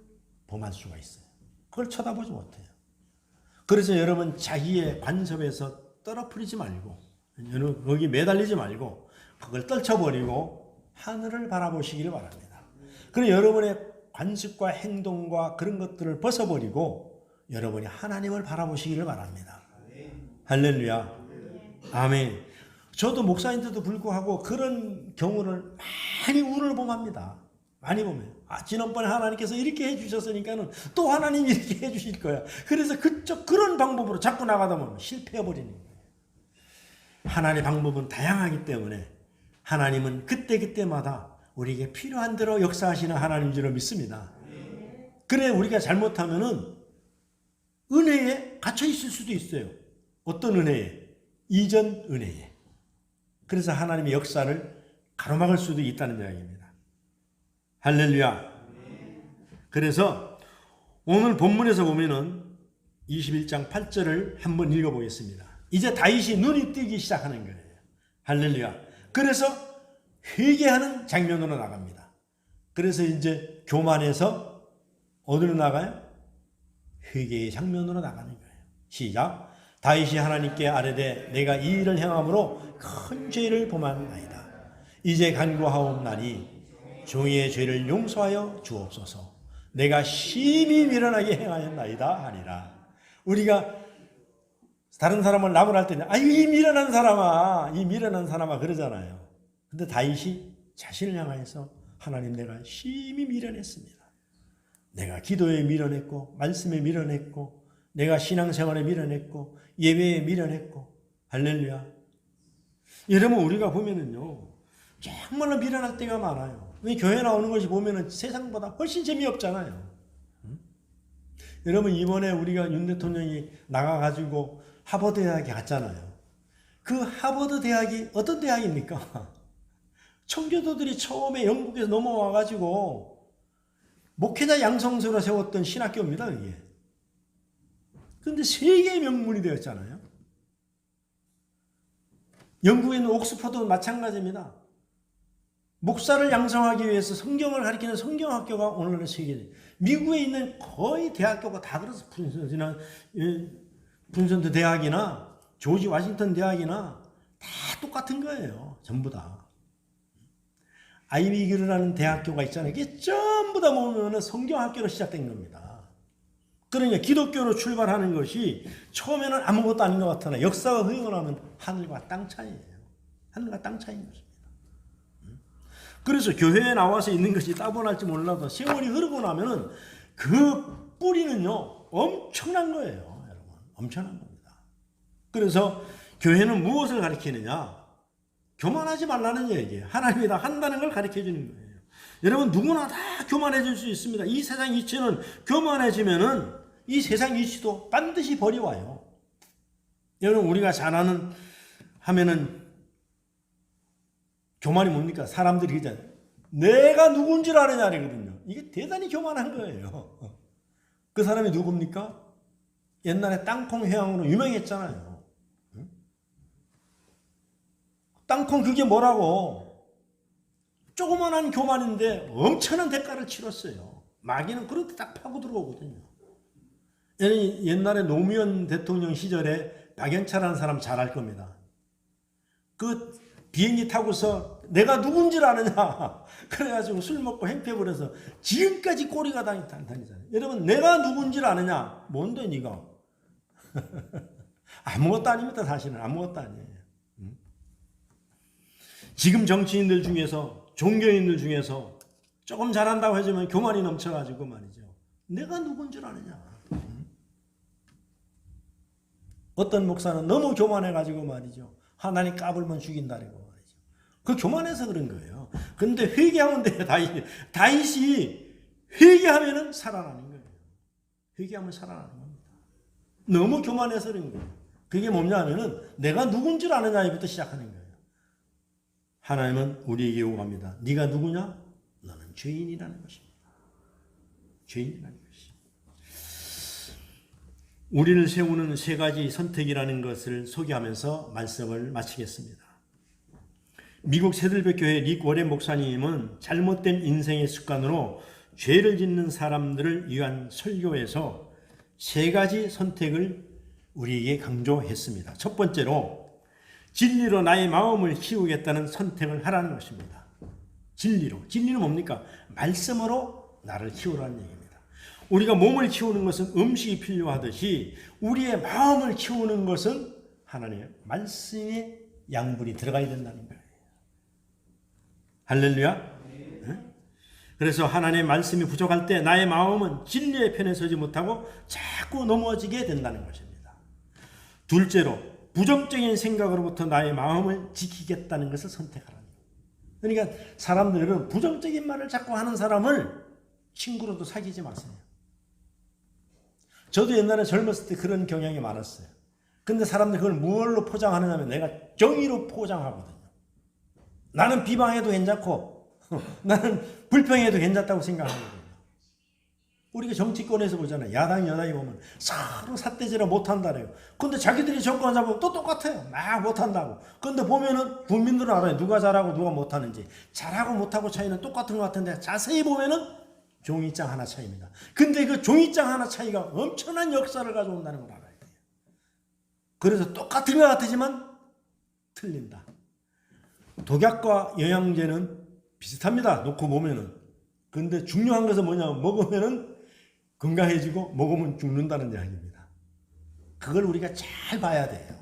범할 수가 있어요. 그걸 쳐다보지 못해요. 그래서 여러분, 자기의 관섭에서 떨어뜨리지 말고, 거기 매달리지 말고 그걸 떨쳐버리고 하늘을 바라보시기를 바랍니다. 그리고 여러분의 관습과 행동과 그런 것들을 벗어버리고 여러분이 하나님을 바라보시기를 바랍니다. 할렐루야. 아멘. 저도 목사인데도 불구하고 그런 경우를 많이 우러범합니다. 많이 보면 지난번에 하나님께서 이렇게 해주셨으니까는 또 하나님이 이렇게 해주실 거야. 그래서 그런 방법으로 자꾸 나가다 보면 실패해버리는 거예요. 하나님의 방법은 다양하기 때문에 하나님은 그때그때마다 우리에게 필요한 대로 역사하시는 하나님인 줄 믿습니다. 그래 우리가 잘못하면은 은혜에 갇혀 있을 수도 있어요. 어떤 은혜에? 이전 은혜에. 그래서 하나님의 역사를 가로막을 수도 있다는 이야기입니다. 할렐루야. 그래서 오늘 본문에서 보면은 21장 8절을 한번 읽어보겠습니다. 이제 다윗이 눈이 뜨기 시작하는 거예요. 할렐루야. 그래서 회개하는 장면으로 나갑니다. 그래서 이제 교만에서 어디로 나가요? 회개의 장면으로 나가는 거예요. 시작. 다윗이 하나님께 아뢰되 내가 이 일을 행함으로 큰 죄를 범하나이다. 이제 간구하옵나니 종이의 죄를 용서하여 주옵소서. 내가 심히 미련하게 행하였나이다 하니라. 우리가 다른 사람을 나무랄 때는 이 미련한 사람아 그러잖아요. 근데 다윗이 자신을 향하여서 하나님 내가 심히 미련했습니다. 내가 기도에 미련했고 말씀에 미련했고 내가 신앙생활에 미련했고 예배에 미련했고 할렐루야. 여러분 우리가 보면은요 정말로 미련할 때가 많아요. 왜 교회 나오는 것이 보면은 세상보다 훨씬 재미없잖아요. 여러분 이번에 우리가 윤 대통령이 나가가지고 하버드 대학에 갔잖아요. 그 하버드 대학이 어떤 대학입니까? 청교도들이 처음에 영국에서 넘어와가지고 목회자 양성소로 세웠던 신학교입니다. 이게. 그런데 세계의 명문이 되었잖아요. 영국에 있는 옥스퍼드도 마찬가지입니다. 목사를 양성하기 위해서 성경을 가르치는 성경학교가 오늘날의 세계에 미국에 있는 거의 대학교가 다 그래서 푼센트 대학이나 조지 워싱턴 대학이나 다 똑같은 거예요. 전부 다. 아이비기라는 대학교가 있잖아요. 이게 전부 다 보면 성경학교로 시작된 겁니다. 그러니까 기독교로 출발하는 것이 처음에는 아무것도 아닌 것 같으나 역사가 흐르고 나면 하늘과 땅 차이예요. 하늘과 땅 차이인 것입니다. 그래서 교회에 나와서 있는 것이 따분할지 몰라도 세월이 흐르고 나면은 그 뿌리는요 엄청난 거예요. 여러분 엄청난 겁니다. 그래서 교회는 무엇을 가르치느냐? 교만하지 말라는 얘기예요. 하나님이 다 한다는 걸 가르쳐 주는 거예요. 여러분 누구나 다 교만해질 수 있습니다. 이 세상 이치는 교만해지면은 이 세상 이치도 반드시 버려와요. 여러분 우리가 잘 아는 하면은 교만이 뭡니까? 사람들이 그러잖아요. 내가 누군지 아느냐 이거든요. 이게 대단히 교만한 거예요. 그 사람이 누굽니까? 옛날에 땅콩 회왕으로 유명했잖아요. 땅콩 그게 뭐라고? 조그만한 교만인데 엄청난 대가를 치렀어요. 마귀는 그렇게 딱 파고 들어오거든요. 옛날에 노무현 대통령 시절에 박연차라는 사람 잘 알 겁니다. 그 비행기 타고서 내가 누군지 아느냐. 그래가지고 술 먹고 행패부려서 지금까지 꼬리가 다니잖아요. 여러분 내가 누군지 아느냐. 뭔데 네가. 아무것도 아닙니다. 사실은 아무것도 아니에요. 지금 정치인들 중에서 종교인들 중에서 조금 잘한다고 해주면 교만이 넘쳐가지고 말이죠. 내가 누군 줄 아느냐. 어떤 목사는 너무 교만해가지고 말이죠. 하나님 까불면 죽인다고 말이죠. 그 교만해서 그런 거예요. 근데 회개하면 돼요. 다윗이 회개하면은 살아나는 거예요. 회개하면 살아나는 겁니다. 너무 교만해서 그런 거예요. 그게 뭐냐면은 내가 누군 줄 아느냐부터 시작하는 거예요. 하나님은 우리에게 요구합니다. 네가 누구냐? 너는 죄인이라는 것입니다. 죄인이라는 것입니다. 우리를 세우는 세 가지 선택이라는 것을 소개하면서 말씀을 마치겠습니다. 미국 새들백교회 릭 워렌 목사님은 잘못된 인생의 습관으로 죄를 짓는 사람들을 위한 설교에서 세 가지 선택을 우리에게 강조했습니다. 첫 번째로 진리로 나의 마음을 키우겠다는 선택을 하라는 것입니다. 진리로. 진리는 뭡니까? 말씀으로 나를 키우라는 얘기입니다. 우리가 몸을 키우는 것은 음식이 필요하듯이 우리의 마음을 키우는 것은 하나님의 말씀의 양분이 들어가야 된다는 거예요. 할렐루야. 네? 그래서 하나님의 말씀이 부족할 때 나의 마음은 진리의 편에 서지 못하고 자꾸 넘어지게 된다는 것입니다. 둘째로 부정적인 생각으로부터 나의 마음을 지키겠다는 것을 선택하라는 거예요. 그러니까 사람들은 부정적인 말을 자꾸 하는 사람을 친구로도 사귀지 마세요. 저도 옛날에 젊었을 때 그런 경향이 많았어요. 근데 사람들이 그걸 무엇로 포장하느냐면 내가 정의로 포장하거든요. 나는 비방해도 괜찮고 나는 불평해도 괜찮다고 생각하거든요. 우리가 정치권에서 보잖아요. 야당 여당이 보면 서로 삿대질을 못한다래요. 근데 자기들이 정권 잡으면 또 똑같아요. 막 못한다고. 근데 보면은 국민들은 알아요. 누가 잘하고 누가 못하는지. 잘하고 못하고 차이는 똑같은 것 같은데 자세히 보면은 종이장 하나 차이입니다. 근데 그 종이장 하나 차이가 엄청난 역사를 가져온다는 걸 알아야 돼요. 그래서 똑같은 것 같지만 틀린다. 독약과 영양제는 비슷합니다. 놓고 보면은. 근데 중요한 것은 뭐냐면 먹으면은 건강해지고 먹으면 죽는다는 이야기입니다. 그걸 우리가 잘 봐야 돼요.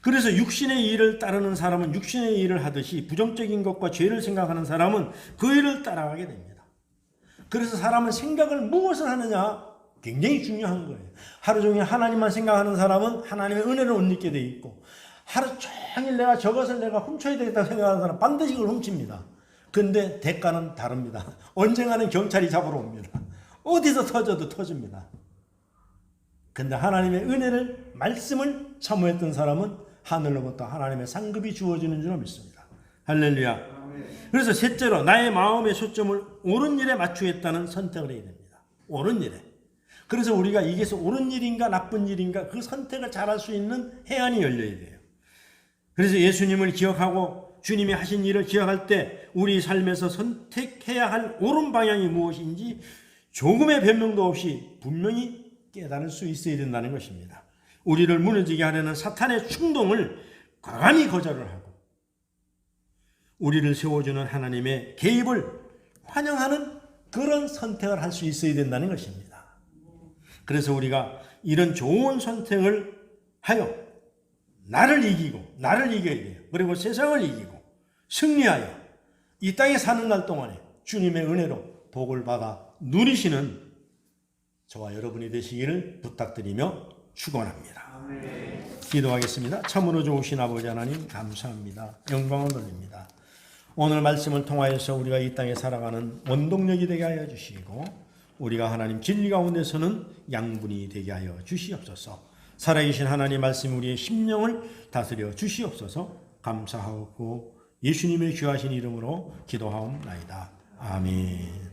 그래서 육신의 일을 따르는 사람은 육신의 일을 하듯이 부정적인 것과 죄를 생각하는 사람은 그 일을 따라가게 됩니다. 그래서 사람은 생각을 무엇을 하느냐 굉장히 중요한 거예요. 하루 종일 하나님만 생각하는 사람은 하나님의 은혜를 못 잊게 돼 있고 하루 종일 내가 저것을 내가 훔쳐야 되겠다고 생각하는 사람은 반드시 그걸 훔칩니다. 근데 대가는 다릅니다. 언젠가는 경찰이 잡으러 옵니다. 어디서 터져도 터집니다. 근데 하나님의 은혜를 말씀을 사모했던 사람은 하늘로부터 하나님의 상급이 주어지는 줄 믿습니다. 할렐루야. 그래서 셋째로 나의 마음의 초점을 옳은 일에 맞추겠다는 선택을 해야 됩니다. 옳은 일에. 그래서 우리가 이게 옳은 일인가 나쁜 일인가 그 선택을 잘할 수 있는 해안이 열려야 돼요. 그래서 예수님을 기억하고 주님이 하신 일을 기억할 때 우리 삶에서 선택해야 할 옳은 방향이 무엇인지 조금의 변명도 없이 분명히 깨달을 수 있어야 된다는 것입니다. 우리를 무너지게 하려는 사탄의 충동을 과감히 거절을 하고 우리를 세워주는 하나님의 개입을 환영하는 그런 선택을 할 수 있어야 된다는 것입니다. 그래서 우리가 이런 좋은 선택을 하여 나를 이겨야 돼요. 그리고 세상을 이기고 승리하여 이 땅에 사는 날 동안에 주님의 은혜로 복을 받아 누리시는 저와 여러분이 되시기를 부탁드리며 축원합니다. 기도하겠습니다. 참으로 좋으신 아버지 하나님 감사합니다. 영광을 돌립니다. 오늘 말씀을 통하여서 우리가 이 땅에 살아가는 원동력이 되게 하여 주시고 우리가 하나님 진리 가운데서는 양분이 되게 하여 주시옵소서. 살아계신 하나님 말씀 우리의 심령을 다스려 주시옵소서. 감사하고 예수님의 귀하신 이름으로 기도하옵나이다. 아멘.